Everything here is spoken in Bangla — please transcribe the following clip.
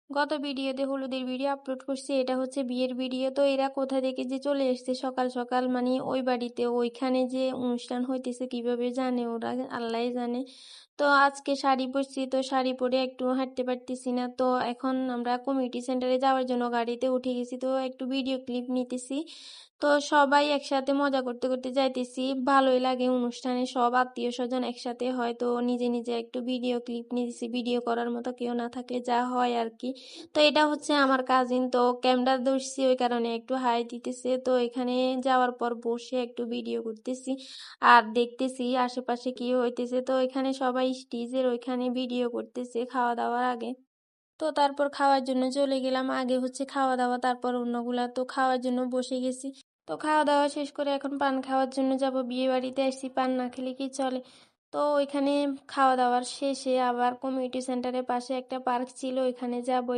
গত ভিডিওতে হলুদের ভিডিও আপলোড করছি, এটা হচ্ছে বিয়ের ভিডিও। তো এরা কোথা থেকে যে চলে এসছে সকাল সকাল, মানে ওই বাড়িতে ওইখানে যে অনুষ্ঠান হইতেছে কিভাবে জানে ওরা, আল্লাহই জানে। তো আজকে শাড়ি পরছি, তো শাড়ি পরে একটু হাঁটতে পারতেছি না। তো এখন আমরা কমিউনিটি সেন্টারে যাওয়ার জন্য গাড়িতে উঠে গেছি, তো একটু ভিডিও ক্লিপ নিতেছি। তো সবাই একসাথে মজা করতে করতে যাইতেছি, ভালোই লাগে অনুষ্ঠানে, সব আত্মীয় স্বজন একসাথে হয়। তো নিজে নিজে একটু ভিডিও ক্লিপ নিতেছি, ভিডিও করার মতো কেউ না থাকলে যা হয় আর কি। তো এটা হচ্ছে আমার কাজিন, তো ক্যামেরা ধরছি ওই কারণে একটু হাই দিতেছে। তো এখানে যাওয়ার পর বসে একটু ভিডিও করতেছি আর দেখতেছি আশেপাশে কি হইতেছে। তো এখানে সবাই স্টেজের ওইখানে ভিডিও করতেছে খাওয়া দাওয়ার আগে। তো তারপর খাওয়ার জন্য চলে গেলাম, আগে হচ্ছে খাওয়া দাওয়া তারপর অন্যগুলা। তো খাওয়ার জন্য বসে গেছি। তো খাওয়া দাওয়া শেষ করে এখন পান খাওয়ার জন্য যাব, বিয়ে বাড়িতে আসছি, পান না খেলে কি চলে। তো ওইখানে খাওয়া দাওয়ার শেষে আবার কমিউনিটি সেন্টারের পাশে একটা পার্ক ছিল, ওইখানে যাব।